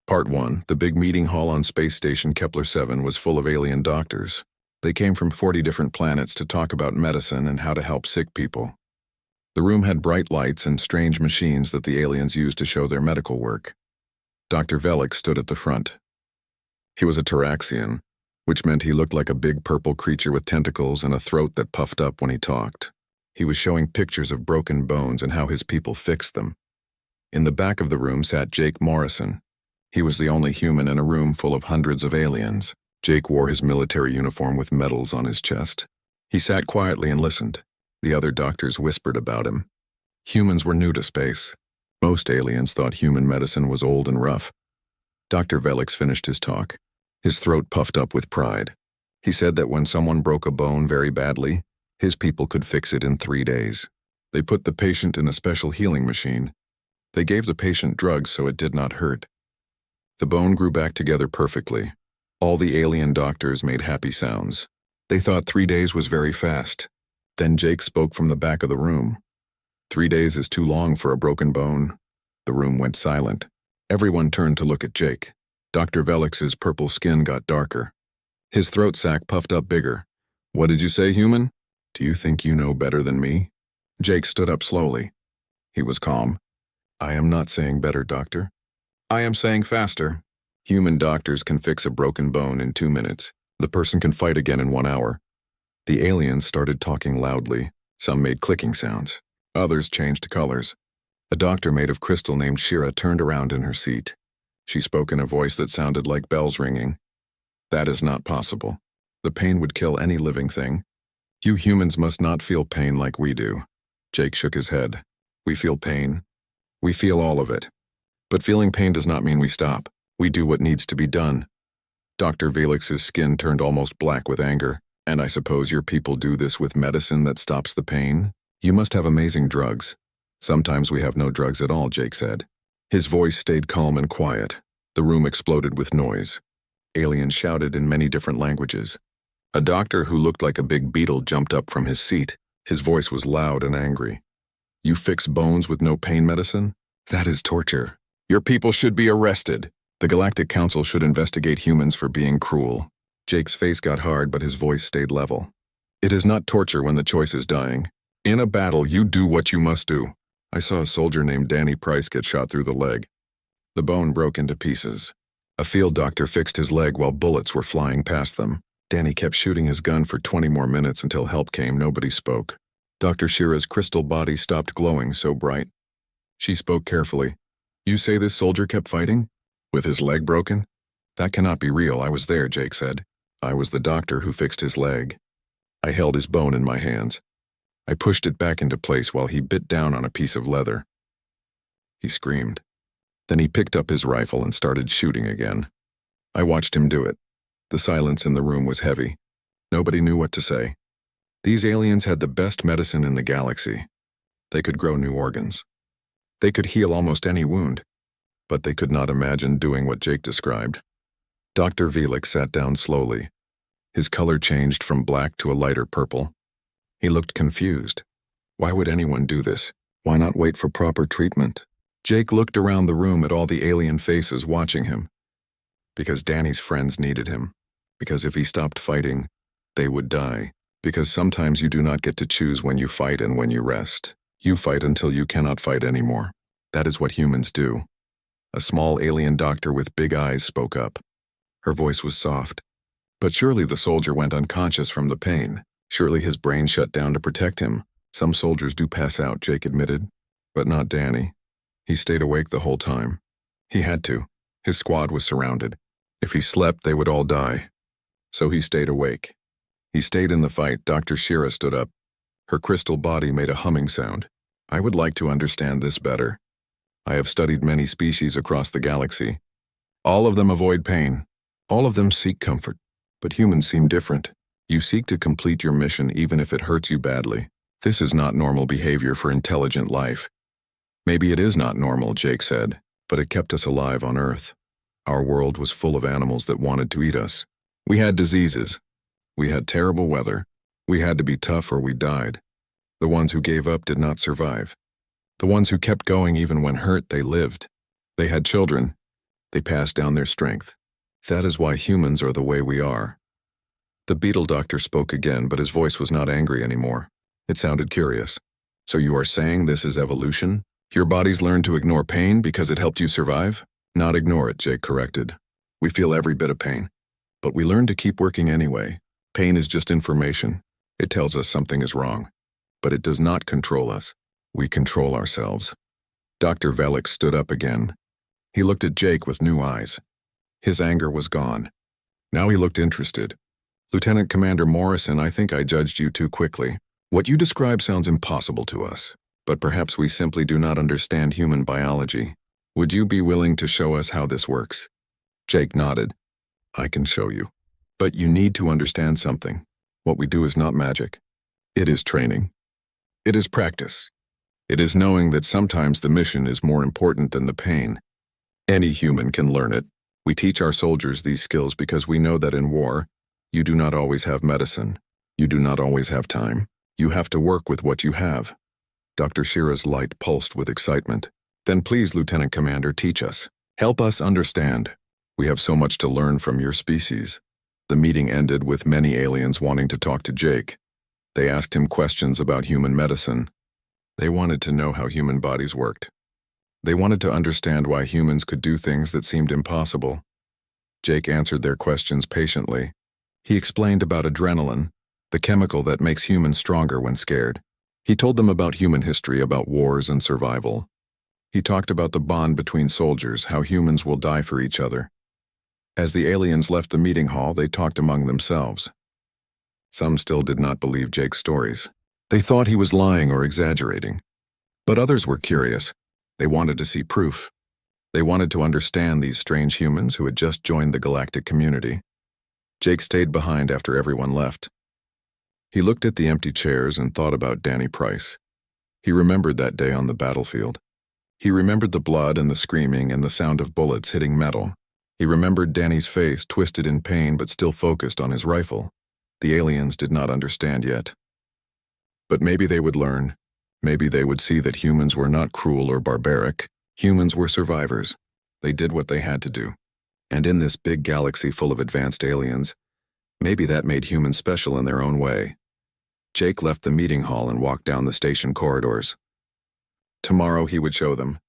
Part 1. The big meeting hall on Space Station Kepler-7 was full of alien doctors. They came from 40 different planets to talk about medicine and how to help sick people. The room had bright lights and strange machines that the aliens used to show their medical work. Dr. Velix stood at the front. He was a Taraxian, which meant he looked like a big purple creature with tentacles and a throat that puffed up when he talked. He was showing pictures of broken bones and how his people fixed them. In the back of the room sat Jake Morrison. He was the only human in a room full of hundreds of aliens. Jake wore his military uniform with medals on his chest. He sat quietly and listened. The other doctors whispered about him. Humans were new to space. Most aliens thought human medicine was old and rough. Dr. Velix finished his talk. His throat puffed up with pride. He said that when someone broke a bone very badly, his people could fix it in 3 days. They put the patient in a special healing machine. They gave the patient drugs so it did not hurt. The bone grew back together perfectly. All the alien doctors made happy sounds. They thought 3 days was very fast. Then Jake spoke from the back of the room. 3 days is too long for a broken bone. The room went silent. Everyone turned to look at Jake. Dr. Velix's purple skin got darker. His throat sac puffed up bigger. "What did you say, human? Do you think you know better than me?" Jake stood up slowly. He was calm. "I am not saying better, doctor. I am saying faster. Human doctors can fix a broken bone in 2 minutes. The person can fight again in 1 hour." The aliens started talking loudly. Some made clicking sounds. Others changed colors. A doctor made of crystal named Shira turned around in her seat. She spoke in a voice that sounded like bells ringing. "That is not possible. The pain would kill any living thing. You humans must not feel pain like we do." Jake shook his head. "We feel pain. We feel all of it. But feeling pain does not mean we stop. We do what needs to be done." Dr. Velix's skin turned almost black with anger. "And I suppose your people do this with medicine that stops the pain? You must have amazing drugs." "Sometimes we have no drugs at all," Jake said. His voice stayed calm and quiet. The room exploded with noise. Aliens shouted in many different languages. A doctor who looked like a big beetle jumped up from his seat. His voice was loud and angry. "You fix bones with no pain medicine? That is torture. Your people should be arrested. The Galactic Council should investigate humans for being cruel." Jake's face got hard, but his voice stayed level. "It is not torture when the choice is dying. In a battle, you do what you must do. I saw a soldier named Danny Price get shot through the leg. The bone broke into pieces. A field doctor fixed his leg while bullets were flying past them. Danny kept shooting his gun for 20 more minutes until help came. Nobody spoke. Dr. Shira's crystal body stopped glowing so bright. She spoke carefully. "You say this soldier kept fighting? With his leg broken?" "That cannot be real. I was there," Jake said. "I was the doctor who fixed his leg." I held his bone in my hands. I pushed it back into place while he bit down on a piece of leather. He screamed. Then he picked up his rifle and started shooting again. I watched him do it. The silence in the room was heavy. Nobody knew what to say. These aliens had the best medicine in the galaxy. They could grow new organs. They could heal almost any wound. But they could not imagine doing what Jake described. Dr. Velix sat down slowly. His color changed from black to a lighter purple. He looked confused. Why would anyone do this? Why not wait for proper treatment? Jake looked around the room at all the alien faces watching him. Because Danny's friends needed him. Because if he stopped fighting, they would die. Because sometimes you do not get to choose when you fight and when you rest. You fight until you cannot fight anymore. That is what humans do. A small alien doctor with big eyes spoke up. Her voice was soft. "But surely the soldier went unconscious from the pain. Surely his brain shut down to protect him. Some soldiers do pass out," Jake admitted. "But not Danny. He stayed awake the whole time. He had to. His squad was surrounded. If he slept, they would all die. So he stayed awake. He stayed in the fight." Dr. Shira stood up. Her crystal body made a humming sound. "I would like to understand this better. I have studied many species across the galaxy. All of them avoid pain. All of them seek comfort. But humans seem different. You seek to complete your mission even if it hurts you badly. This is not normal behavior for intelligent life." "Maybe it is not normal," Jake said, "but it kept us alive on Earth. Our world was full of animals that wanted to eat us. We had diseases. We had terrible weather. We had to be tough or we died. The ones who gave up did not survive. The ones who kept going even when hurt, they lived. They had children. They pass down their strength. That is why humans are the way we are. The beetle doctor spoke again, but his voice was not angry anymore. It sounded curious. So you are saying this is evolution? Your bodies learned to ignore pain because it helped you survive? Not ignore it, Jake corrected. We feel every bit of pain. But we learn to keep working anyway. Pain is just information. It tells us something is wrong. But it does not control us. We control ourselves. Dr. Velik stood up again. He looked at Jake with new eyes. His anger was gone. Now he looked interested. Lieutenant Commander Morrison, I think I judged you too quickly. What you describe sounds impossible to us, but perhaps we simply do not understand human biology. Would you be willing to show us how this works? Jake nodded. I can show you. But you need to understand something. What we do is not magic. It is training. It is practice. It is knowing that sometimes the mission is more important than the pain. Any human can learn it. We teach our soldiers these skills because we know that in war, you do not always have medicine. You do not always have time. You have to work with what you have. Dr. Shira's light pulsed with excitement. Then please, Lieutenant Commander, teach us. Help us understand. We have so much to learn from your species. The meeting ended with many aliens wanting to talk to Jake. They asked him questions about human medicine. They wanted to know how human bodies worked. They wanted to understand why humans could do things that seemed impossible. Jake answered their questions patiently. He explained about adrenaline, the chemical that makes humans stronger when scared. He told them about human history, about wars and survival. He talked about the bond between soldiers, how humans will die for each other. As the aliens left the meeting hall, they talked among themselves. Some still did not believe Jake's stories. They thought he was lying or exaggerating. But others were curious. They wanted to see proof. They wanted to understand these strange humans who had just joined the galactic community. Jake stayed behind after everyone left. He looked at the empty chairs and thought about Danny Price. He remembered that day on the battlefield. He remembered the blood and the screaming and the sound of bullets hitting metal. He remembered Danny's face, twisted in pain but still focused on his rifle. The aliens did not understand yet. But maybe they would learn. Maybe they would see that humans were not cruel or barbaric. Humans were survivors. They did what they had to do. And in this big galaxy full of advanced aliens, maybe that made humans special in their own way. Jake left the meeting hall and walked down the station corridors. Tomorrow he would show them.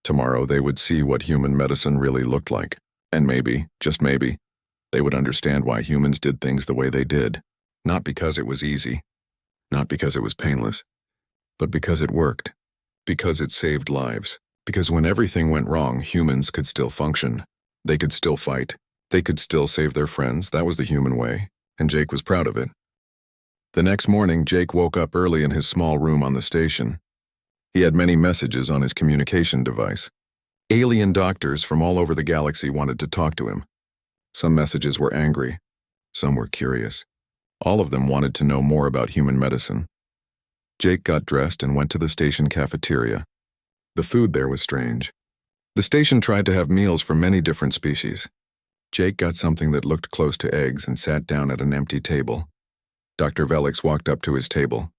Tomorrow they would see what human medicine really looked like. And maybe, just maybe, they would understand why humans did things the way they did. Not because it was easy. Not because it was painless. But because it worked. Because it saved lives. Because when everything went wrong, humans could still function. They could still fight. They could still save their friends. That was the human way. And Jake was proud of it. The next morning, Jake woke up early in his small room on the station. He had many messages on his communication device. Alien doctors from all over the galaxy wanted to talk to him. Some messages were angry. Some were curious. All of them wanted to know more about human medicine. Jake got dressed and went to the station cafeteria. The food there was strange. The station tried to have meals for many different species. Jake got something that looked close to eggs and sat down at an empty table. Dr. Velix walked up to his table.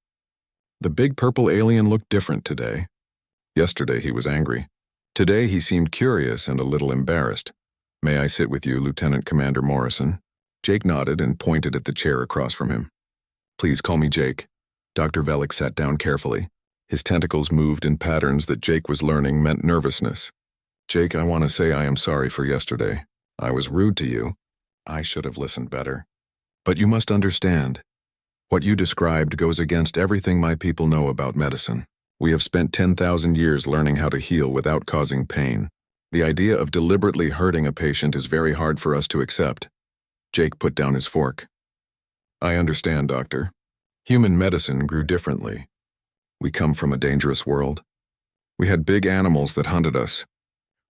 The big purple alien looked different today. Yesterday he was angry. Today he seemed curious and a little embarrassed. May I sit with you, Lieutenant Commander Morrison? Jake nodded and pointed at the chair across from him. Please call me Jake. Dr. Velix sat down carefully. His tentacles moved in patterns that Jake was learning meant nervousness. Jake, I want to say I am sorry for yesterday. I was rude to you. I should have listened better. But you must understand. What you described goes against everything my people know about medicine. We have spent 10,000 years learning how to heal without causing pain. The idea of deliberately hurting a patient is very hard for us to accept. Jake put down his fork. I understand, Doctor. Human medicine grew differently. We come from a dangerous world. We had big animals that hunted us.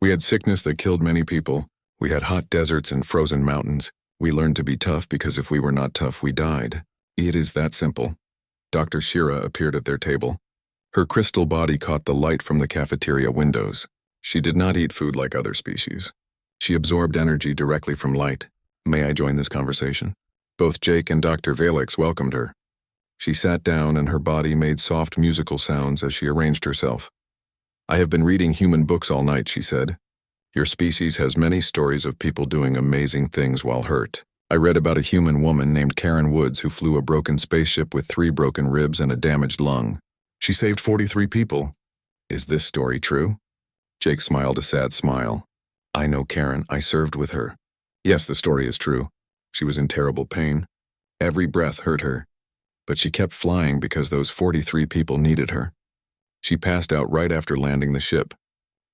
We had sickness that killed many people. We had hot deserts and frozen mountains. We learned to be tough because if we were not tough, we died. It is that simple. Dr. Shira appeared at their table. Her crystal body caught the light from the cafeteria windows. She did not eat food like other species. She absorbed energy directly from light. May I join this conversation? Both Jake and Dr. Velix welcomed her. She sat down and her body made soft musical sounds as she arranged herself. I have been reading human books all night, she said. Your species has many stories of people doing amazing things while hurt. I read about a human woman named Karen Woods who flew a broken spaceship with 3 broken ribs and a damaged lung. She saved 43 people. Is this story true? Jake smiled a sad smile. I know Karen. I served with her. Yes, the story is true. She was in terrible pain. Every breath hurt her. But she kept flying because those 43 people needed her. She passed out right after landing the ship.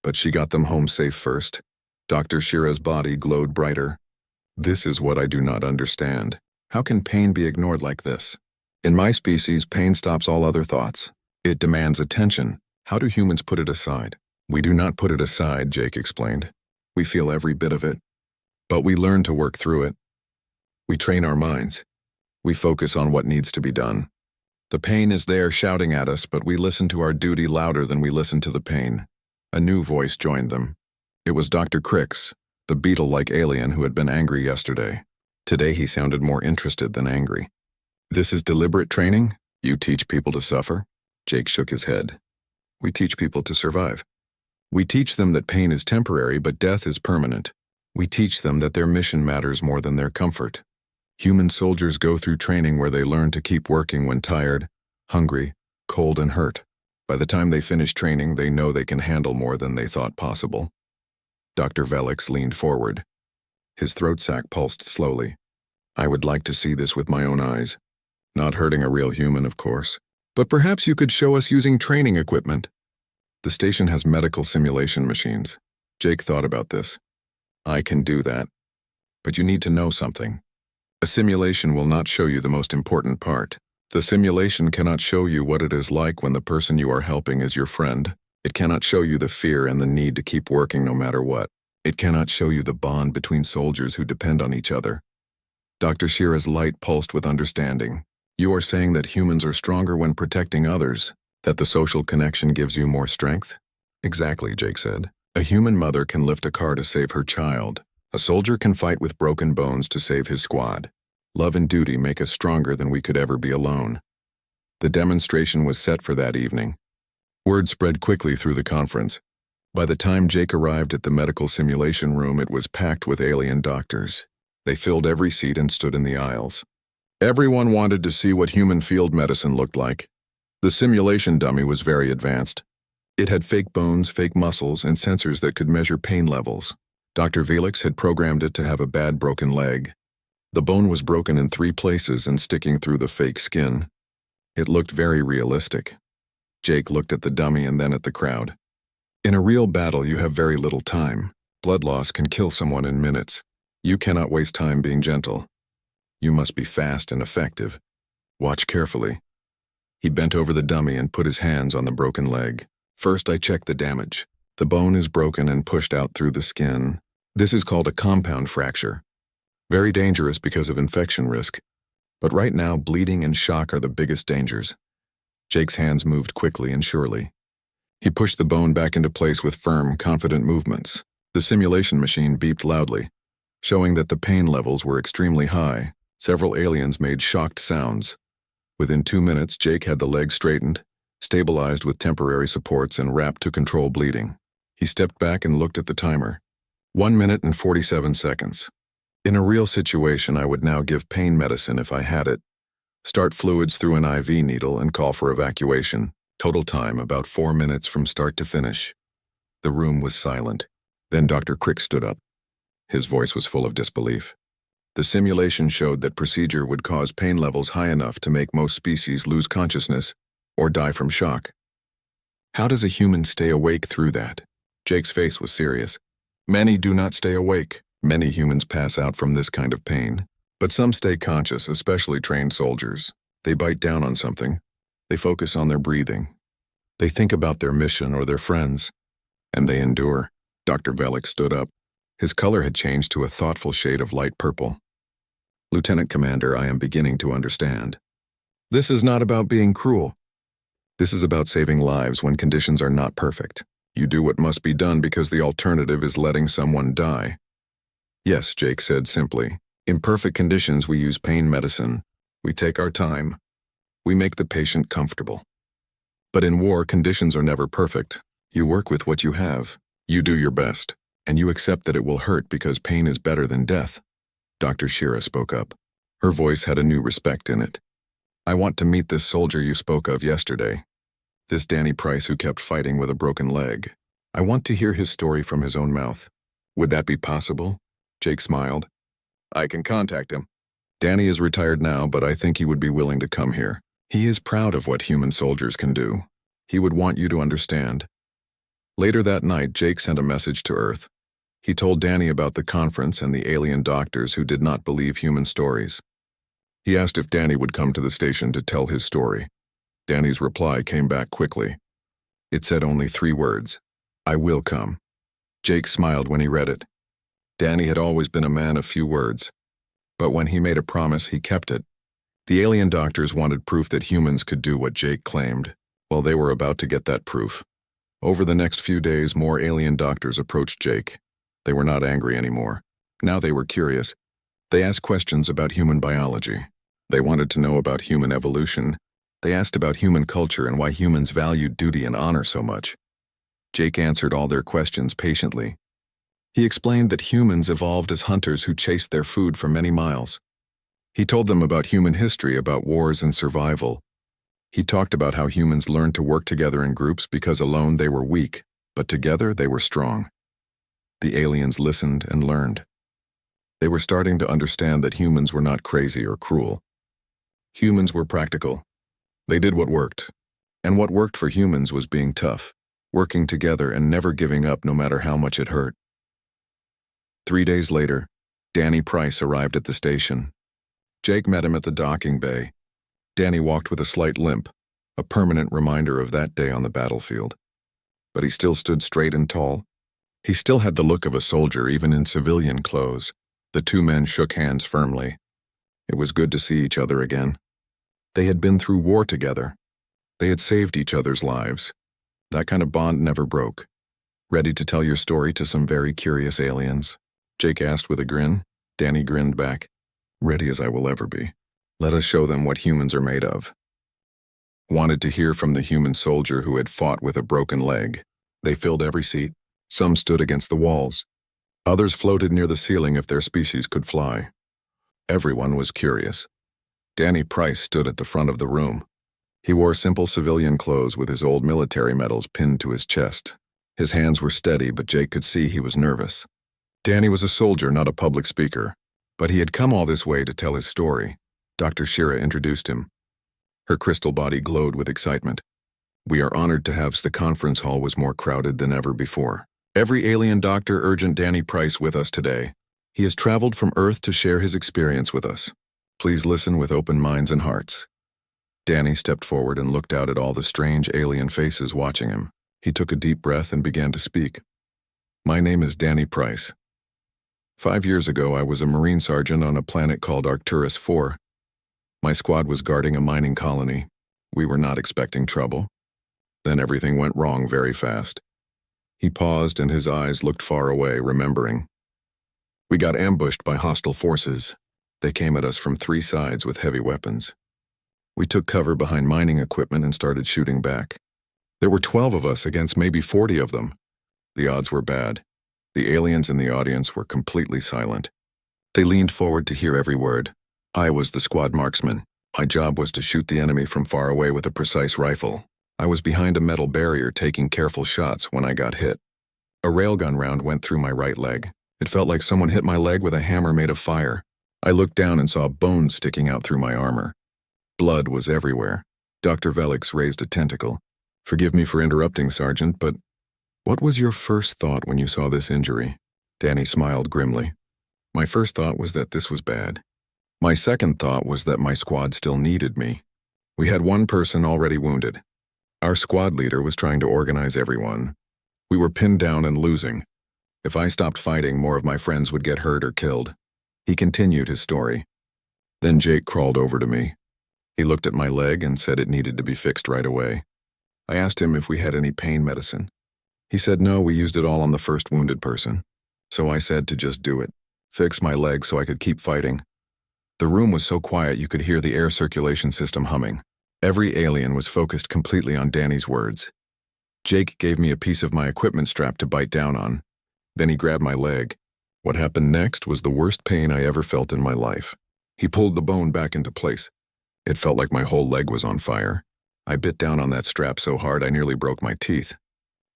But she got them home safe first. Dr. Shira's body glowed brighter. This is what I do not understand. How can pain be ignored like this? In my species, pain stops all other thoughts. It demands attention. How do humans put it aside? We do not put it aside, Jake explained. We feel every bit of it. But we learn to work through it. We train our minds. We focus on what needs to be done. The pain is there shouting at us, but we listen to our duty louder than we listen to the pain. A new voice joined them. It was Dr. Crix, the beetle-like alien who had been angry yesterday. Today he sounded more interested than angry. This is deliberate training? You teach people to suffer? Jake shook his head. We teach people to survive. We teach them that pain is temporary, but death is permanent. We teach them that their mission matters more than their comfort. Human soldiers go through training where they learn to keep working when tired, hungry, cold, and hurt. By the time they finish training, they know they can handle more than they thought possible. Dr. Velix leaned forward. His throat sac pulsed slowly. I would like to see this with my own eyes. Not hurting a real human, of course. But perhaps you could show us using training equipment. The station has medical simulation machines. Jake thought about this. I can do that. But you need to know something. A simulation will not show you the most important part. The simulation cannot show you what it is like when the person you are helping is your friend. It cannot show you the fear and the need to keep working no matter what. It cannot show you the bond between soldiers who depend on each other. Dr. Shira's light pulsed with understanding. You are saying that humans are stronger when protecting others, that the social connection gives you more strength? Exactly, Jake said. A human mother can lift a car to save her child. A soldier can fight with broken bones to save his squad. Love and duty make us stronger than we could ever be alone. The demonstration was set for that evening. Word spread quickly through the conference. By the time Jake arrived at the medical simulation room, it was packed with alien doctors. They filled every seat and stood in the aisles. Everyone wanted to see what human field medicine looked like. The simulation dummy was very advanced. It had fake bones, fake muscles, and sensors that could measure pain levels. Dr. Velix had programmed it to have a bad broken leg. The bone was broken in 3 places and sticking through the fake skin. It looked very realistic. Jake looked at the dummy and then at the crowd. In a real battle, you have very little time. Blood loss can kill someone in minutes. You cannot waste time being gentle. You must be fast and effective. Watch carefully. He bent over the dummy and put his hands on the broken leg. First, I checked the damage. The bone is broken and pushed out through the skin. This is called a compound fracture. Very dangerous because of infection risk. But right now, bleeding and shock are the biggest dangers. Jake's hands moved quickly and surely. He pushed the bone back into place with firm, confident movements. The simulation machine beeped loudly, showing that the pain levels were extremely high. Several aliens made shocked sounds. Within 2 minutes, Jake had the leg straightened, stabilized with temporary supports, and wrapped to control bleeding. He stepped back and looked at the timer. 1 minute and 47 seconds. In a real situation, I would now give pain medicine if I had it. Start fluids through an IV needle and call for evacuation. Total time about 4 minutes from start to finish. The room was silent. Then Dr. Crick stood up. His voice was full of disbelief. The simulation showed that procedure would cause pain levels high enough to make most species lose consciousness or die from shock. How does a human stay awake through that? Jake's face was serious. Many do not stay awake. Many humans pass out from this kind of pain. But some stay conscious, especially trained soldiers. They bite down on something. They focus on their breathing. They think about their mission or their friends. And they endure. Dr. Velix stood up. His color had changed to a thoughtful shade of light purple. Lieutenant Commander, I am beginning to understand. This is not about being cruel. This is about saving lives when conditions are not perfect. You do what must be done because the alternative is letting someone die. Yes, Jake said simply. In perfect conditions, we use pain medicine. We take our time. We make the patient comfortable. But in war, conditions are never perfect. You work with what you have. You do your best. And you accept that it will hurt because pain is better than death. Dr. Shira spoke up. Her voice had a new respect in it. I want to meet this soldier you spoke of yesterday. This Danny Price who kept fighting with a broken leg. I want to hear his story from his own mouth. Would that be possible? Jake smiled. I can contact him. Danny is retired now, but I think he would be willing to come here. He is proud of what human soldiers can do. He would want you to understand. Later that night, Jake sent a message to Earth. He told Danny about the conference and the alien doctors who did not believe human stories. He asked if Danny would come to the station to tell his story. Danny's reply came back quickly. It said only 3 words. I will come. Jake smiled when he read it. Danny had always been a man of few words. But when he made a promise, he kept it. The alien doctors wanted proof that humans could do what Jake claimed. Well, they were about to get that proof. Over the next few days, more alien doctors approached Jake. They were not angry anymore. Now they were curious. They asked questions about human biology. They wanted to know about human evolution. They asked about human culture and why humans valued duty and honor so much. Jake answered all their questions patiently. He explained that humans evolved as hunters who chased their food for many miles. He told them about human history, about wars and survival. He talked about how humans learned to work together in groups because alone they were weak, but together they were strong. The aliens listened and learned. They were starting to understand that humans were not crazy or cruel. Humans were practical. They did what worked. And what worked for humans was being tough, working together and never giving up no matter how much it hurt. 3 days later, Danny Price arrived at the station. Jake met him at the docking bay. Danny walked with a slight limp, a permanent reminder of that day on the battlefield. But he still stood straight and tall. He still had the look of a soldier, even in civilian clothes. The 2 men shook hands firmly. It was good to see each other again. They had been through war together. They had saved each other's lives. That kind of bond never broke. Ready to tell your story to some very curious aliens? Jake asked with a grin. Danny grinned back. Ready as I will ever be. Let us show them what humans are made of. Wanted to hear from the human soldier who had fought with a broken leg. They filled every seat. Some stood against the walls. Others floated near the ceiling if their species could fly. Everyone was curious. Danny Price stood at the front of the room. He wore simple civilian clothes with his old military medals pinned to his chest. His hands were steady, but Jake could see he was nervous. Danny was a soldier, not a public speaker. But he had come all this way to tell his story. Dr. Shira introduced him. Her crystal body glowed with excitement. We are honored to have the conference hall was more crowded than ever before. Every alien doctor urgent Danny Price with us today. He has traveled from Earth to share his experience with us. Please listen with open minds and hearts. Danny stepped forward and looked out at all the strange alien faces watching him. He took a deep breath and began to speak. My name is Danny Price. 5 years ago, I was a Marine sergeant on a planet called Arcturus 4. My squad was guarding a mining colony. We were not expecting trouble. Then everything went wrong very fast. He paused and his eyes looked far away, remembering. We got ambushed by hostile forces. They came at us from 3 sides with heavy weapons. We took cover behind mining equipment and started shooting back. There were 12 of us against maybe 40 of them. The odds were bad. The aliens in the audience were completely silent. They leaned forward to hear every word. I was the squad marksman. My job was to shoot the enemy from far away with a precise rifle. I was behind a metal barrier taking careful shots when I got hit. A railgun round went through my right leg. It felt like someone hit my leg with a hammer made of fire. I looked down and saw bones sticking out through my armor. Blood was everywhere. Dr. Velix raised a tentacle. Forgive me for interrupting, Sergeant, but what was your first thought when you saw this injury? Danny smiled grimly. My first thought was that this was bad. My second thought was that my squad still needed me. We had 1 person already wounded. Our squad leader was trying to organize everyone. We were pinned down and losing. If I stopped fighting, more of my friends would get hurt or killed. He continued his story. Then Jake crawled over to me. He looked at my leg and said it needed to be fixed right away. I asked him if we had any pain medicine. He said no, we used it all on the first wounded person. So I said to just do it. Fix my leg so I could keep fighting. The room was so quiet you could hear the air circulation system humming. Every alien was focused completely on Danny's words. Jake gave me a piece of my equipment strap to bite down on. Then he grabbed my leg. What happened next was the worst pain I ever felt in my life. He pulled the bone back into place. It felt like my whole leg was on fire. I bit down on that strap so hard I nearly broke my teeth.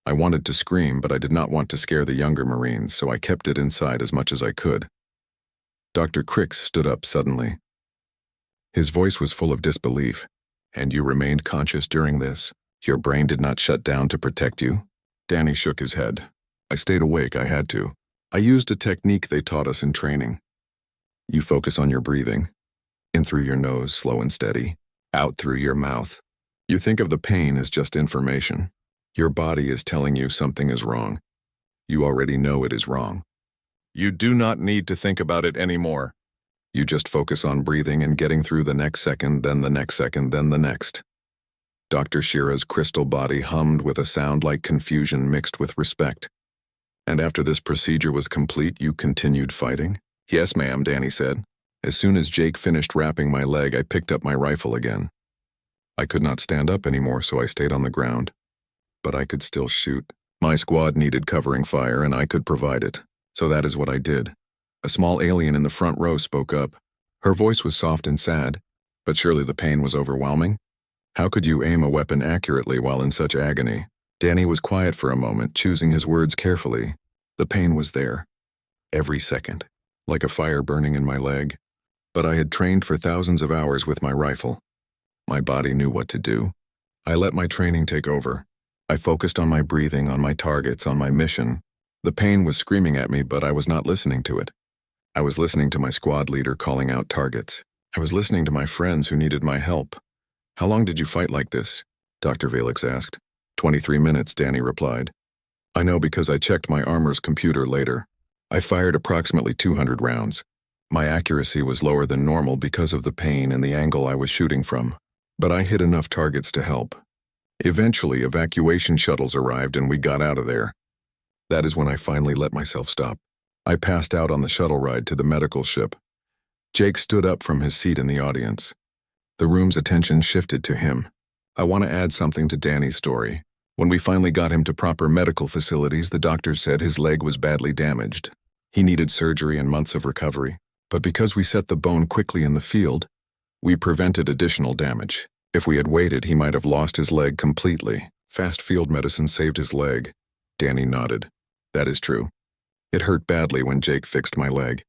I wanted to scream, but I did not want to scare the younger Marines, so I kept it inside as much as I could. Dr. Cricks stood up suddenly. His voice was full of disbelief. "And you remained conscious during this? Your brain did not shut down to protect you?" Danny shook his head. "I stayed awake, I had to. I used a technique they taught us in training. You focus on your breathing. In through your nose, slow and steady. Out through your mouth. You think of the pain as just information. Your body is telling you something is wrong. You already know it is wrong. You do not need to think about it anymore. You just focus on breathing and getting through the next second, then the next second, then the next." Dr. Shira's crystal body hummed with a sound like confusion mixed with respect. "And after this procedure was complete, you continued fighting?" "Yes, ma'am," Danny said. "As soon as Jake finished wrapping my leg, I picked up my rifle again. I could not stand up anymore, so I stayed on the ground. But I could still shoot. My squad needed covering fire, and I could provide it. So that is what I did." A small alien in the front row spoke up. Her voice was soft and sad, but surely the pain was overwhelming. "How could you aim a weapon accurately while in such agony?" Danny was quiet for a moment, choosing his words carefully. The pain was there. Every second. Like a fire burning in my leg. But I had trained for thousands of hours with my rifle. My body knew what to do. I let my training take over. I focused on my breathing, on my targets, on my mission. The pain was screaming at me, but I was not listening to it. I was listening to my squad leader calling out targets. I was listening to my friends who needed my help. "How long did you fight like this?" Dr. Valix asked. 23 minutes, Danny replied. "I know because I checked my armor's computer later. I fired approximately 200 rounds. My accuracy was lower than normal because of the pain and the angle I was shooting from. But I hit enough targets to help. Eventually, evacuation shuttles arrived and we got out of there. That is when I finally let myself stop. I passed out on the shuttle ride to the medical ship. Jake stood up from his seat in the audience. The room's attention shifted to him. I want to add something to Danny's story. When we finally got him to proper medical facilities, the doctors said his leg was badly damaged. He needed surgery and months of recovery. But because we set the bone quickly in the field, we prevented additional damage. If we had waited, he might have lost his leg completely. Fast field medicine saved his leg." Danny nodded. "That is true. It hurt badly when Jake fixed my leg.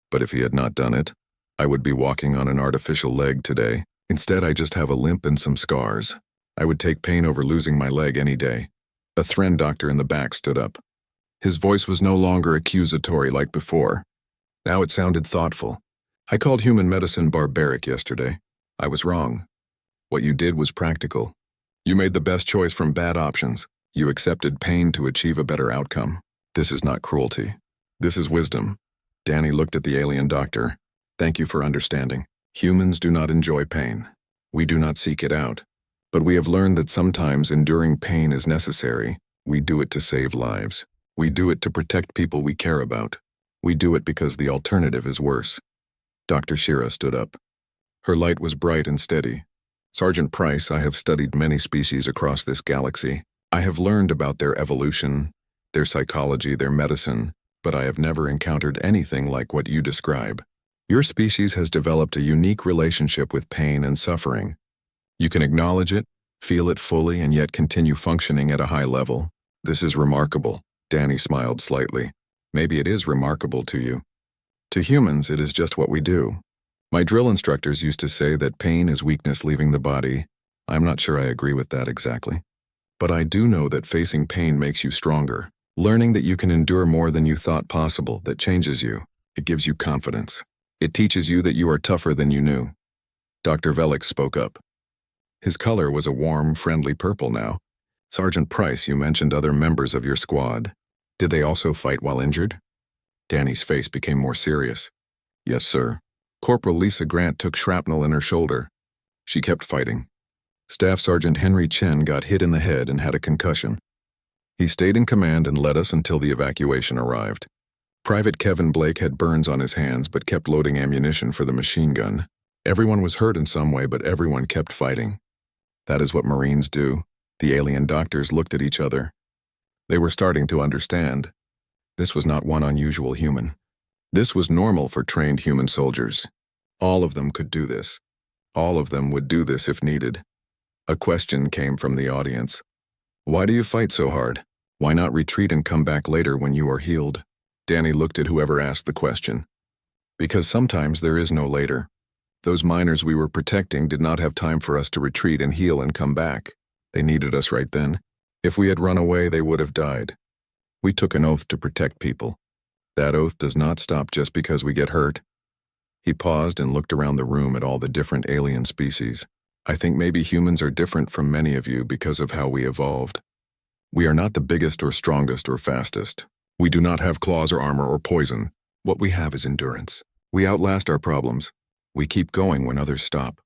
But if he had not done it, I would be walking on an artificial leg today. Instead, I just have a limp and some scars. I would take pain over losing my leg any day." A Thren doctor in the back stood up. His voice was no longer accusatory like before. Now it sounded thoughtful. "I called human medicine barbaric yesterday. I was wrong. What you did was practical. You made the best choice from bad options. You accepted pain to achieve a better outcome. This is not cruelty. This is wisdom." Danny looked at the alien doctor. "Thank you for understanding. Humans do not enjoy pain. We do not seek it out. But we have learned that sometimes enduring pain is necessary. We do it to save lives. We do it to protect people we care about. We do it because the alternative is worse." Dr. Shira stood up. Her light was bright and steady. "Sergeant Price, I have studied many species across this galaxy. I have learned about their evolution, their psychology, their medicine, but I have never encountered anything like what you describe. Your species has developed a unique relationship with pain and suffering. You can acknowledge it, feel it fully, and yet continue functioning at a high level. This is remarkable." Danny smiled slightly. "Maybe it is remarkable to you. To humans, it is just what we do. My drill instructors used to say that pain is weakness leaving the body. I'm not sure I agree with that exactly. But I do know that facing pain makes you stronger. Learning that you can endure more than you thought possible, that changes you. It gives you confidence. It teaches you that you are tougher than you knew." Dr. Velix spoke up. His color was a warm, friendly purple now. "Sergeant Price, you mentioned other members of your squad. Did they also fight while injured?" Danny's face became more serious. "Yes, sir. Corporal Lisa Grant took shrapnel in her shoulder. She kept fighting. Staff Sergeant Henry Chen got hit in the head and had a concussion. He stayed in command and led us until the evacuation arrived. Private Kevin Blake had burns on his hands but kept loading ammunition for the machine gun. Everyone was hurt in some way, but everyone kept fighting. That is what Marines do." The alien doctors looked at each other. They were starting to understand. This was not one unusual human. This was normal for trained human soldiers. All of them could do this. All of them would do this if needed. A question came from the audience. Why do you fight so hard? Why not retreat and come back later when you are healed? Danny looked at whoever asked the question. Because sometimes there is no later. Those miners we were protecting did not have time for us to retreat and heal and come back. They needed us right then. If we had run away, they would have died. We took an oath to protect people. That oath does not stop just because we get hurt. He paused and looked around the room at all the different alien species. I think maybe humans are different from many of you because of how we evolved. We are not the biggest or strongest or fastest. We do not have claws or armor or poison. What we have is endurance. We outlast our problems. We keep going when others stop.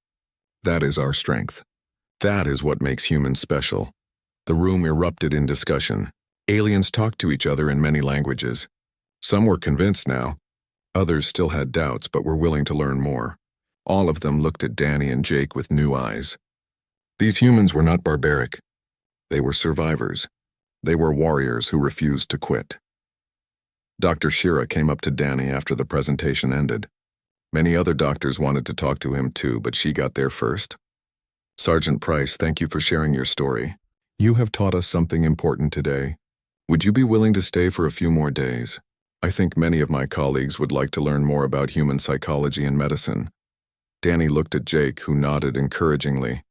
That is our strength. That is what makes humans special. The room erupted in discussion. Aliens talked to each other in many languages. Some were convinced now. Others still had doubts but were willing to learn more. All of them looked at Danny and Jake with new eyes. These humans were not barbaric. They were survivors. They were warriors who refused to quit. Dr. Shira came up to Danny after the presentation ended. Many other doctors wanted to talk to him too, but she got there first. Sergeant Price, thank you for sharing your story. You have taught us something important today. Would you be willing to stay for a few more days? I think many of my colleagues would like to learn more about human psychology and medicine. Danny looked at Jake, who nodded encouragingly.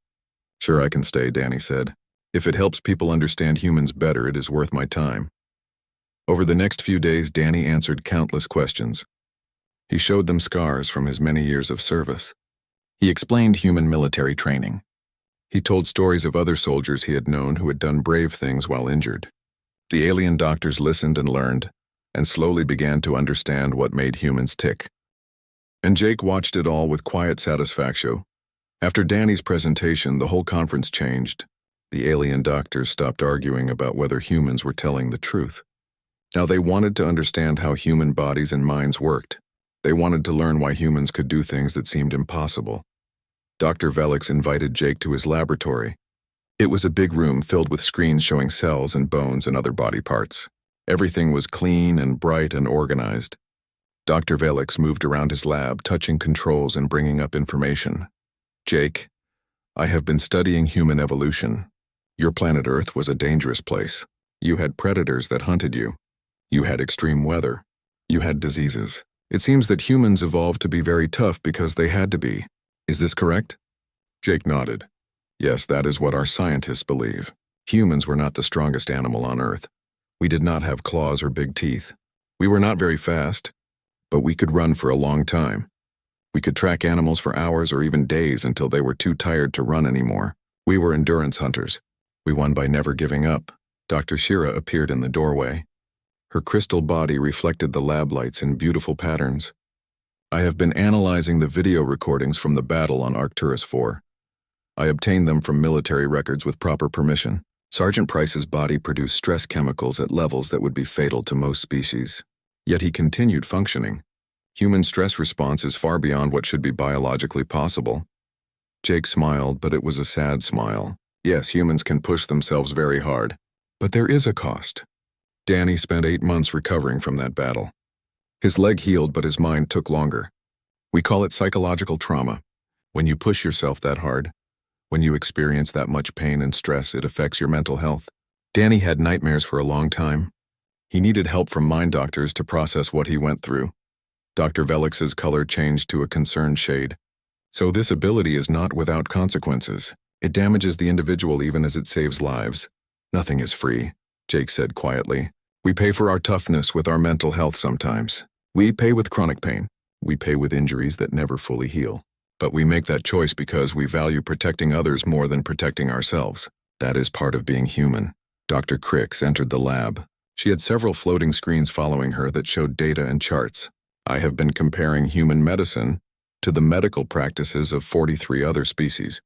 Sure, I can stay, Danny said. If it helps people understand humans better, it is worth my time. Over the next few days, Danny answered countless questions. He showed them scars from his many years of service. He explained human military training. He told stories of other soldiers he had known who had done brave things while injured. The alien doctors listened and learned, and slowly began to understand what made humans tick. And Jake watched it all with quiet satisfaction. After Danny's presentation, the whole conference changed. The alien doctors stopped arguing about whether humans were telling the truth. Now they wanted to understand how human bodies and minds worked. They wanted to learn why humans could do things that seemed impossible. Dr. Velix invited Jake to his laboratory. It was a big room filled with screens showing cells and bones and other body parts. Everything was clean and bright and organized. Dr. Velix moved around his lab, touching controls and bringing up information. Jake, I have been studying human evolution. Your planet Earth was a dangerous place. You had predators that hunted you. You had extreme weather. You had diseases. It seems that humans evolved to be very tough because they had to be. Is this correct? Jake nodded. Yes, that is what our scientists believe. Humans were not the strongest animal on Earth. We did not have claws or big teeth. We were not very fast, but we could run for a long time. We could track animals for hours or even days until they were too tired to run anymore. We were endurance hunters. We won by never giving up. Dr. Shira appeared in the doorway. Her crystal body reflected the lab lights in beautiful patterns. I have been analyzing the video recordings from the battle on Arcturus 4. I obtained them from military records with proper permission. Sergeant Price's body produced stress chemicals at levels that would be fatal to most species. Yet he continued functioning. Human stress response is far beyond what should be biologically possible. Jake smiled, but it was a sad smile. Yes, humans can push themselves very hard, but there is a cost. Danny spent 8 months recovering from that battle. His leg healed, but his mind took longer. We call it psychological trauma. When you push yourself that hard, when you experience that much pain and stress, it affects your mental health. Danny had nightmares for a long time. He needed help from mind doctors to process what he went through. Dr. Velix's color changed to a concerned shade. So this ability is not without consequences. It damages the individual even as it saves lives. Nothing is free, Jake said quietly. We pay for our toughness with our mental health sometimes. We pay with chronic pain. We pay with injuries that never fully heal. But we make that choice because we value protecting others more than protecting ourselves. That is part of being human. Dr. Cricks entered the lab. She had several floating screens following her that showed data and charts. I have been comparing human medicine to the medical practices of 43 other species.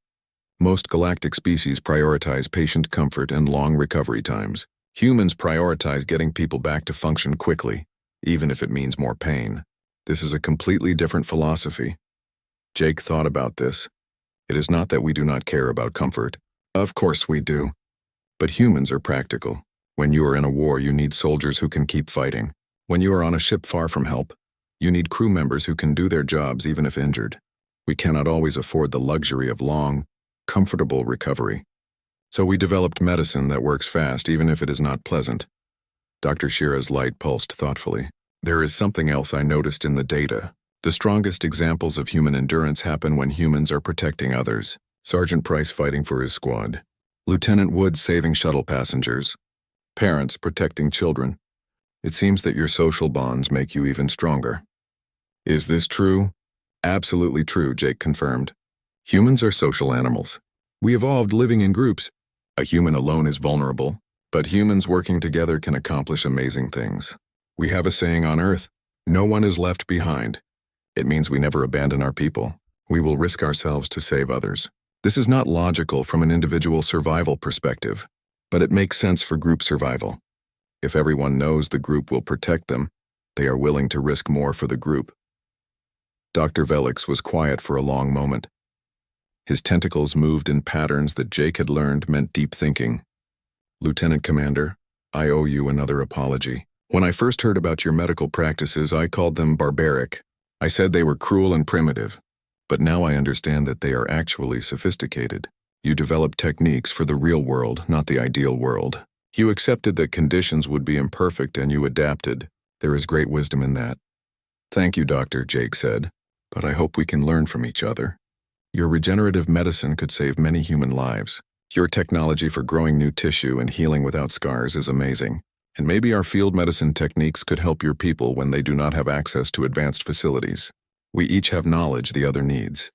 Most galactic species prioritize patient comfort and long recovery times. Humans prioritize getting people back to function quickly, even if it means more pain. This is a completely different philosophy. Jake thought about this. It is not that we do not care about comfort. Of course we do. But humans are practical. When you are in a war, you need soldiers who can keep fighting. When you are on a ship far from help, you need crew members who can do their jobs even if injured. We cannot always afford the luxury of long, comfortable recovery. So we developed medicine that works fast even if it is not pleasant. Dr. Shira's light pulsed thoughtfully. There is something else I noticed in the data. The strongest examples of human endurance happen when humans are protecting others. Sergeant Price fighting for his squad. Lieutenant Wood saving shuttle passengers. Parents protecting children. It seems that your social bonds make you even stronger. Is this true? Absolutely true, Jake confirmed. Humans are social animals. We evolved living in groups. A human alone is vulnerable, but humans working together can accomplish amazing things. We have a saying on Earth, no one is left behind. It means we never abandon our people. We will risk ourselves to save others. This is not logical from an individual survival perspective, but it makes sense for group survival. If everyone knows the group will protect them, they are willing to risk more for the group. Dr. Velix was quiet for a long moment. His tentacles moved in patterns that Jake had learned meant deep thinking. Lieutenant Commander, I owe you another apology. When I first heard about your medical practices, I called them barbaric. I said they were cruel and primitive. But now I understand that they are actually sophisticated. You developed techniques for the real world, not the ideal world. You accepted that conditions would be imperfect and you adapted. There is great wisdom in that. Thank you, Doctor, Jake said. But I hope we can learn from each other. Your regenerative medicine could save many human lives. Your technology for growing new tissue and healing without scars is amazing. And maybe our field medicine techniques could help your people when they do not have access to advanced facilities. We each have knowledge the other needs.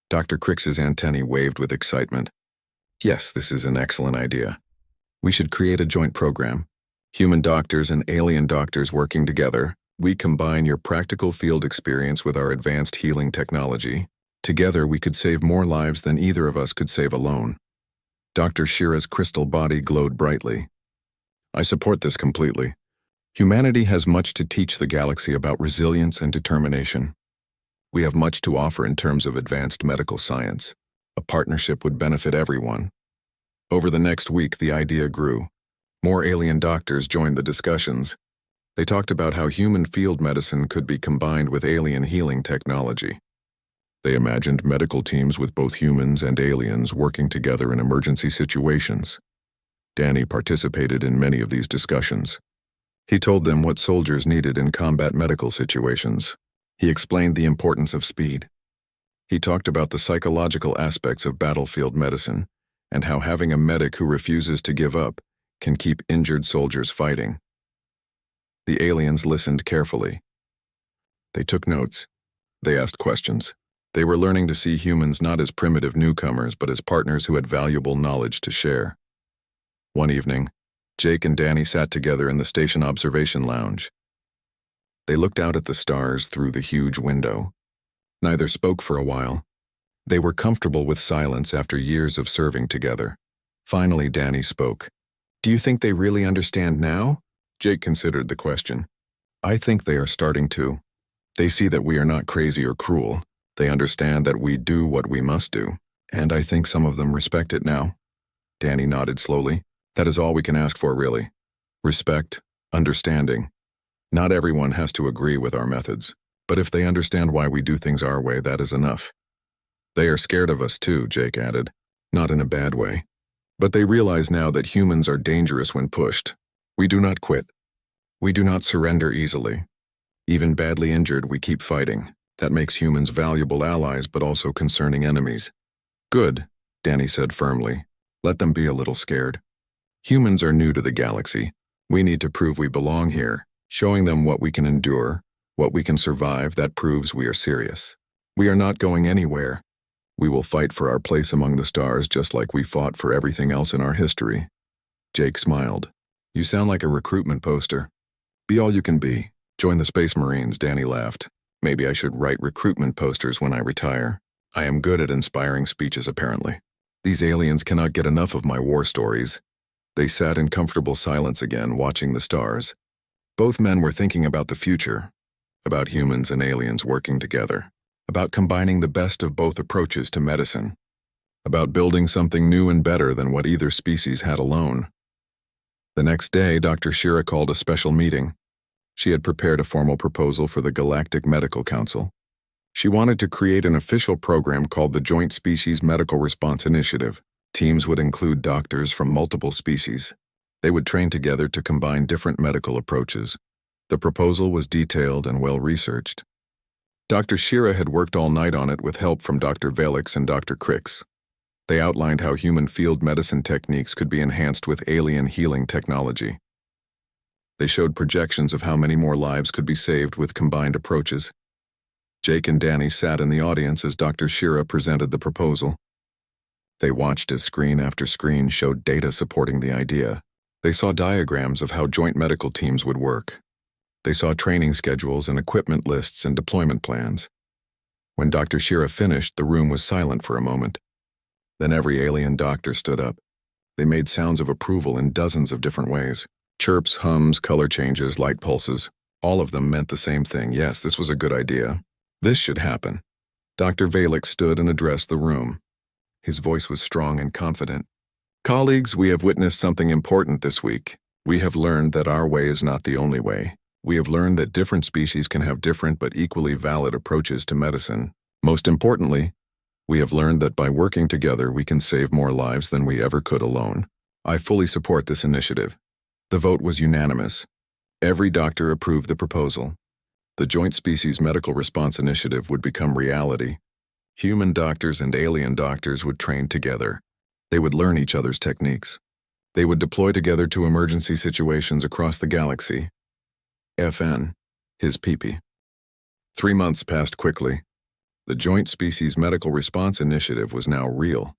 Dr. Crix's antennae waved with excitement. Yes, this is an excellent idea. We should create a joint program. Human doctors and alien doctors working together. We combine your practical field experience with our advanced healing technology. Together, we could save more lives than either of us could save alone. Dr. Shira's crystal body glowed brightly. I support this completely. Humanity has much to teach the galaxy about resilience and determination. We have much to offer in terms of advanced medical science. A partnership would benefit everyone. Over the next week, the idea grew. More alien doctors joined the discussions. They talked about how human field medicine could be combined with alien healing technology. They imagined medical teams with both humans and aliens working together in emergency situations. Danny participated in many of these discussions. He told them what soldiers needed in combat medical situations. He explained the importance of speed. He talked about the psychological aspects of battlefield medicine and how having a medic who refuses to give up can keep injured soldiers fighting. The aliens listened carefully. They took notes. They asked questions. They were learning to see humans not as primitive newcomers but as partners who had valuable knowledge to share. One evening, Jake and Danny sat together in the station observation lounge. They looked out at the stars through the huge window. Neither spoke for a while. They were comfortable with silence after years of serving together. Finally, Danny spoke. Do you think they really understand now? Jake considered the question. I think they are starting to. They see that we are not crazy or cruel. They understand that we do what we must do. And I think some of them respect it now. Danny nodded slowly. That is all we can ask for, really. Respect, understanding. Not everyone has to agree with our methods, but if they understand why we do things our way, that is enough. They are scared of us too, Jake added, not in a bad way. But they realize now that humans are dangerous when pushed. We do not quit. We do not surrender easily. Even badly injured, we keep fighting. That makes humans valuable allies, but also concerning enemies. Good, Danny said firmly. Let them be a little scared. Humans are new to the galaxy. We need to prove we belong here. Showing them what we can endure, what we can survive, that proves we are serious. We are not going anywhere. We will fight for our place among the stars just like we fought for everything else in our history. Jake smiled. You sound like a recruitment poster. Be all you can be. Join the Space Marines, Danny laughed. Maybe I should write recruitment posters when I retire. I am good at inspiring speeches, apparently. These aliens cannot get enough of my war stories. They sat in comfortable silence again, watching the stars. Both men were thinking about the future, about humans and aliens working together, about combining the best of both approaches to medicine, about building something new and better than what either species had alone. The next day, Dr. Shira called a special meeting. She had prepared a formal proposal for the Galactic Medical Council. She wanted to create an official program called the Joint Species Medical Response Initiative. Teams would include doctors from multiple species. They would train together to combine different medical approaches. The proposal was detailed and well-researched. Dr. Shira had worked all night on it with help from Dr. Velix and Dr. Crix. They outlined how human field medicine techniques could be enhanced with alien healing technology. They showed projections of how many more lives could be saved with combined approaches. Jake and Danny sat in the audience as Dr. Shira presented the proposal. They watched as screen after screen showed data supporting the idea. They saw diagrams of how joint medical teams would work. They saw training schedules and equipment lists and deployment plans. When Dr. Shira finished, the room was silent for a moment. Then every alien doctor stood up. They made sounds of approval in dozens of different ways. Chirps, hums, color changes, light pulses. All of them meant the same thing. Yes, this was a good idea. This should happen. Dr. Velix stood and addressed the room. His voice was strong and confident. Colleagues, we have witnessed something important this week. We have learned that our way is not the only way. We have learned that different species can have different but equally valid approaches to medicine. Most importantly, we have learned that by working together we can save more lives than we ever could alone. I fully support this initiative. The vote was unanimous. Every doctor approved the proposal. The Joint Species Medical Response Initiative would become reality. Human doctors and alien doctors would train together. They would learn each other's techniques. They would deploy together to emergency situations across the galaxy. FN, his peepee. 3 months passed quickly. The Joint Species Medical Response Initiative was now real.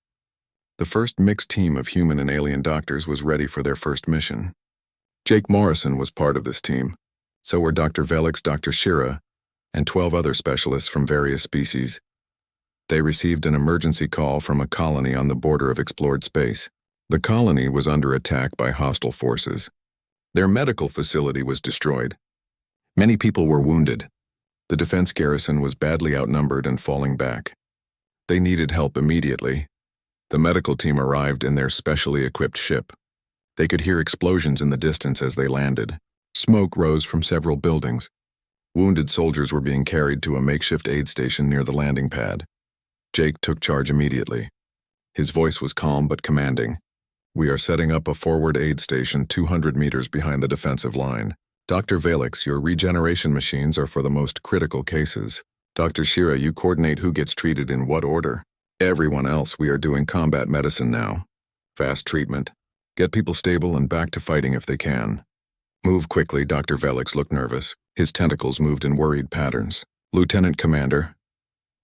The first mixed team of human and alien doctors was ready for their first mission. Jake Morrison was part of this team. So were Dr. Velix, Dr. Shira, and 12 other specialists from various species. They received an emergency call from a colony on the border of explored space. The colony was under attack by hostile forces. Their medical facility was destroyed. Many people were wounded. The defense garrison was badly outnumbered and falling back. They needed help immediately. The medical team arrived in their specially equipped ship. They could hear explosions in the distance as they landed. Smoke rose from several buildings. Wounded soldiers were being carried to a makeshift aid station near the landing pad. Jake took charge immediately. His voice was calm but commanding. We are setting up a forward aid station 200 meters behind the defensive line. Dr. Velix, your regeneration machines are for the most critical cases. Dr. Shira, you coordinate who gets treated in what order. Everyone else, we are doing combat medicine now. Fast treatment. Get people stable and back to fighting if they can. Move quickly. Dr. Velix looked nervous. His tentacles moved in worried patterns. Lieutenant Commander,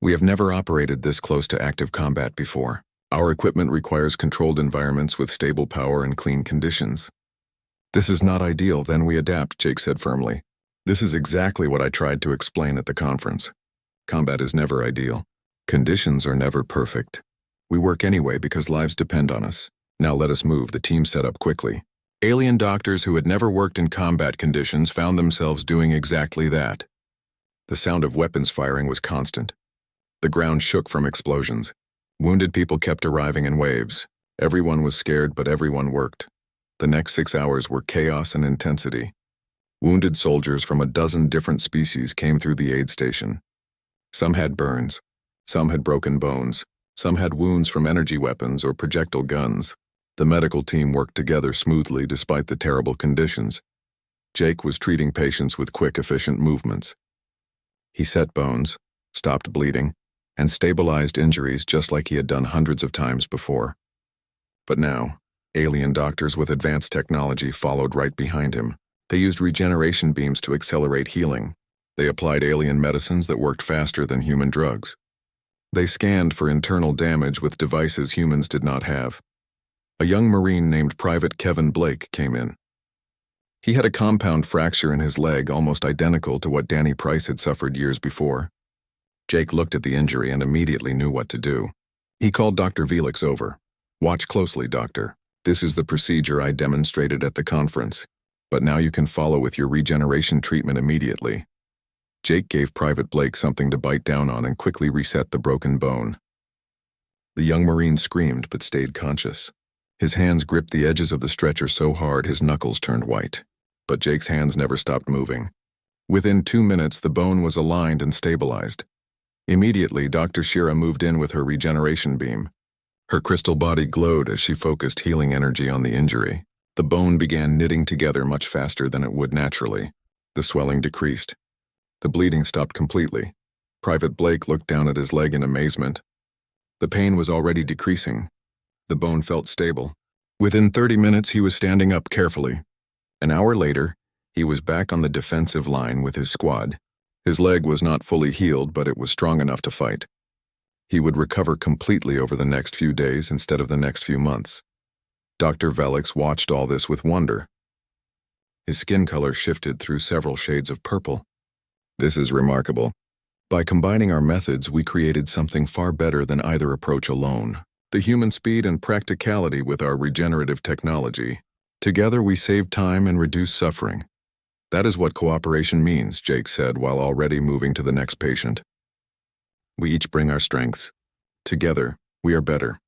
we have never operated this close to active combat before. Our equipment requires controlled environments with stable power and clean conditions. This is not ideal, then we adapt, Jake said firmly. This is exactly what I tried to explain at the conference. Combat is never ideal. Conditions are never perfect. We work anyway because lives depend on us. Now let us move. The team set up quickly. Alien doctors who had never worked in combat conditions found themselves doing exactly that. The sound of weapons firing was constant. The ground shook from explosions. Wounded people kept arriving in waves. Everyone was scared, but everyone worked. The next 6 hours were chaos and intensity. Wounded soldiers from a dozen different species came through the aid station. Some had burns. Some had broken bones. Some had wounds from energy weapons or projectile guns. The medical team worked together smoothly despite the terrible conditions. Jake was treating patients with quick, efficient movements. He set bones, stopped bleeding, and stabilized injuries just like he had done hundreds of times before. But now, alien doctors with advanced technology followed right behind him. They used regeneration beams to accelerate healing. They applied alien medicines that worked faster than human drugs. They scanned for internal damage with devices humans did not have. A young Marine named Private Kevin Blake came in. He had a compound fracture in his leg almost identical to what Danny Price had suffered years before. Jake looked at the injury and immediately knew what to do. He called Dr. Velix over. Watch closely, doctor. This is the procedure I demonstrated at the conference, but now you can follow with your regeneration treatment immediately. Jake gave Private Blake something to bite down on and quickly reset the broken bone. The young Marine screamed but stayed conscious. His hands gripped the edges of the stretcher so hard his knuckles turned white. But Jake's hands never stopped moving. Within 2 minutes, the bone was aligned and stabilized. Immediately, Dr. Shira moved in with her regeneration beam. Her crystal body glowed as she focused healing energy on the injury. The bone began knitting together much faster than it would naturally. The swelling decreased. The bleeding stopped completely. Private Blake looked down at his leg in amazement. The pain was already decreasing. The bone felt stable. Within 30 minutes, he was standing up carefully. An hour later, he was back on the defensive line with his squad. His leg was not fully healed, but it was strong enough to fight. He would recover completely over the next few days instead of the next few months. Dr. Velix watched all this with wonder. His skin color shifted through several shades of purple. This is remarkable. By combining our methods, we created something far better than either approach alone. The human speed and practicality with our regenerative technology. Together we save time and reduce suffering. That is what cooperation means, Jake said while already moving to the next patient. We each bring our strengths. Together, we are better.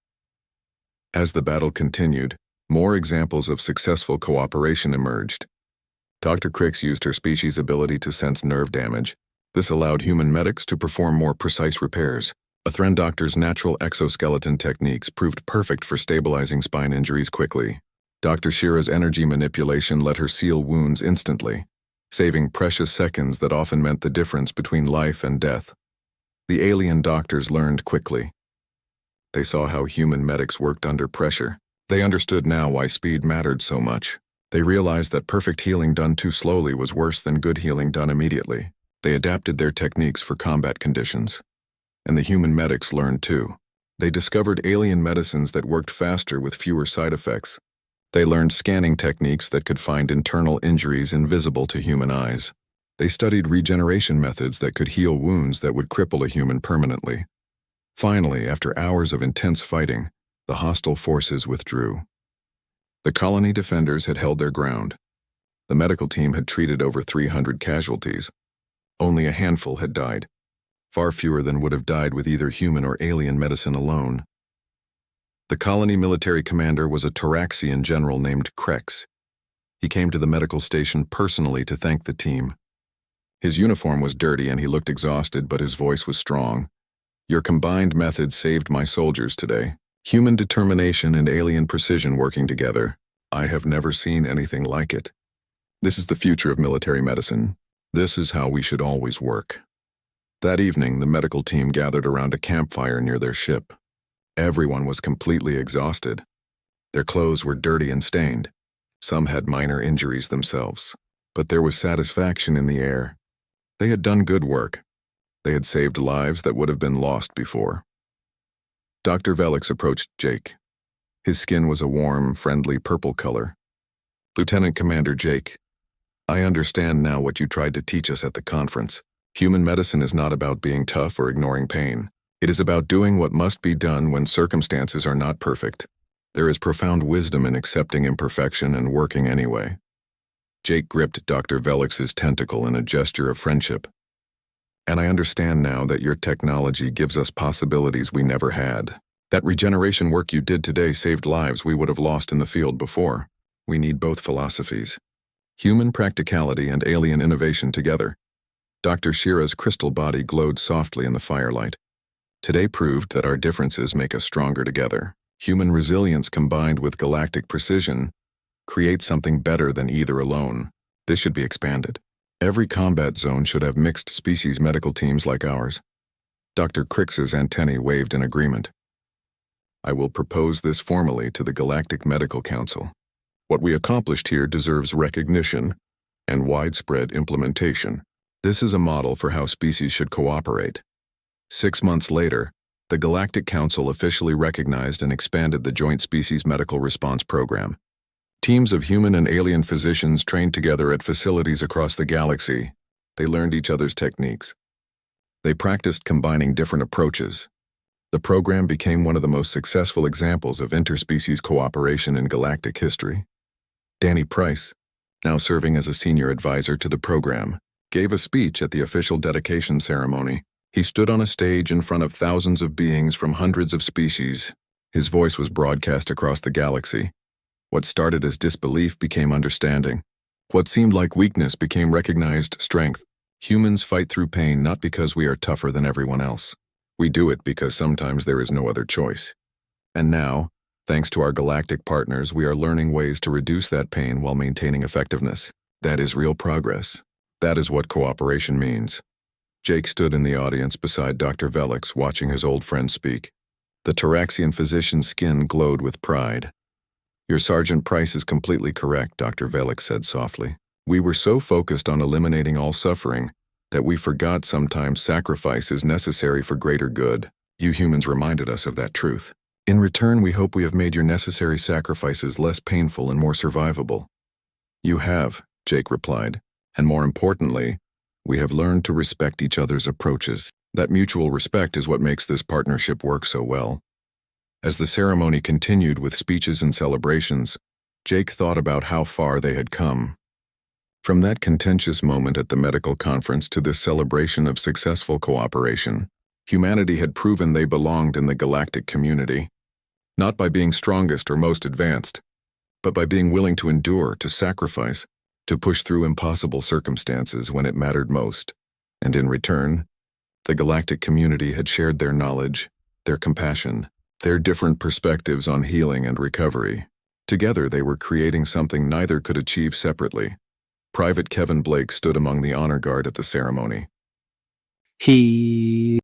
As the battle continued, more examples of successful cooperation emerged. Dr. Crix used her species' ability to sense nerve damage. This allowed human medics to perform more precise repairs. A Thren doctor's natural exoskeleton techniques proved perfect for stabilizing spine injuries quickly. Dr. Shira's energy manipulation let her seal wounds instantly, saving precious seconds that often meant the difference between life and death. The alien doctors learned quickly. They saw how human medics worked under pressure. They understood now why speed mattered so much. They realized that perfect healing done too slowly was worse than good healing done immediately. They adapted their techniques for combat conditions. And the human medics learned too. They discovered alien medicines that worked faster with fewer side effects. They learned scanning techniques that could find internal injuries invisible to human eyes. They studied regeneration methods that could heal wounds that would cripple a human permanently. Finally, after hours of intense fighting, the hostile forces withdrew. The colony defenders had held their ground. The medical team had treated over 300 casualties. Only a handful had died. Far fewer than would have died with either human or alien medicine alone. The colony military commander was a Taraxian general named Krex. He came to the medical station personally to thank the team. His uniform was dirty and he looked exhausted, but his voice was strong. Your combined methods saved my soldiers today. Human determination and alien precision working together. I have never seen anything like it. This is the future of military medicine. This is how we should always work. That evening, the medical team gathered around a campfire near their ship. Everyone was completely exhausted. Their clothes were dirty and stained. Some had minor injuries themselves. But there was satisfaction in the air. They had done good work. They had saved lives that would have been lost before. Dr. Velix approached Jake. His skin was a warm, friendly purple color. Lieutenant Commander Jake, I understand now what you tried to teach us at the conference. Human medicine is not about being tough or ignoring pain. It is about doing what must be done when circumstances are not perfect. There is profound wisdom in accepting imperfection and working anyway. Jake gripped Dr. Velix's tentacle in a gesture of friendship. And I understand now that your technology gives us possibilities we never had. That regeneration work you did today saved lives we would have lost in the field before. We need both philosophies. Human practicality and alien innovation together. Dr. Shira's crystal body glowed softly in the firelight. Today proved that our differences make us stronger together. Human resilience combined with galactic precision creates something better than either alone. This should be expanded. Every combat zone should have mixed species medical teams like ours. Dr. Crix's antennae waved in agreement. I will propose this formally to the Galactic Medical Council. What we accomplished here deserves recognition and widespread implementation. This is a model for how species should cooperate. 6 months later, the Galactic Council officially recognized and expanded the Joint Species Medical Response Program. Teams of human and alien physicians trained together at facilities across the galaxy. They learned each other's techniques. They practiced combining different approaches. The program became one of the most successful examples of interspecies cooperation in galactic history. Danny Price, now serving as a senior advisor to the program, gave a speech at the official dedication ceremony. He stood on a stage in front of thousands of beings from hundreds of species. His voice was broadcast across the galaxy. What started as disbelief became understanding. What seemed like weakness became recognized strength. Humans fight through pain not because we are tougher than everyone else. We do it because sometimes there is no other choice. And now, thanks to our galactic partners, we are learning ways to reduce that pain while maintaining effectiveness. That is real progress. That is what cooperation means. Jake stood in the audience beside Dr. Velix, watching his old friend speak. The Taraxian physician's skin glowed with pride. "Your Sergeant Price is completely correct," Dr. Velix said softly. "We were so focused on eliminating all suffering that we forgot sometimes sacrifice is necessary for greater good. You humans reminded us of that truth. In return, we hope we have made your necessary sacrifices less painful and more survivable." "You have," Jake replied, "and more importantly, we have learned to respect each other's approaches. That mutual respect is what makes this partnership work so well." As the ceremony continued with speeches and celebrations, Jake thought about how far they had come. From that contentious moment at the medical conference to this celebration of successful cooperation, humanity had proven they belonged in the galactic community. Not by being strongest or most advanced, but by being willing to endure, to sacrifice, to push through impossible circumstances when it mattered most. And in return, the galactic community had shared their knowledge, their compassion, their different perspectives on healing and recovery. Together they were creating something neither could achieve separately. Private Kevin Blake stood among the honor guard at the ceremony. He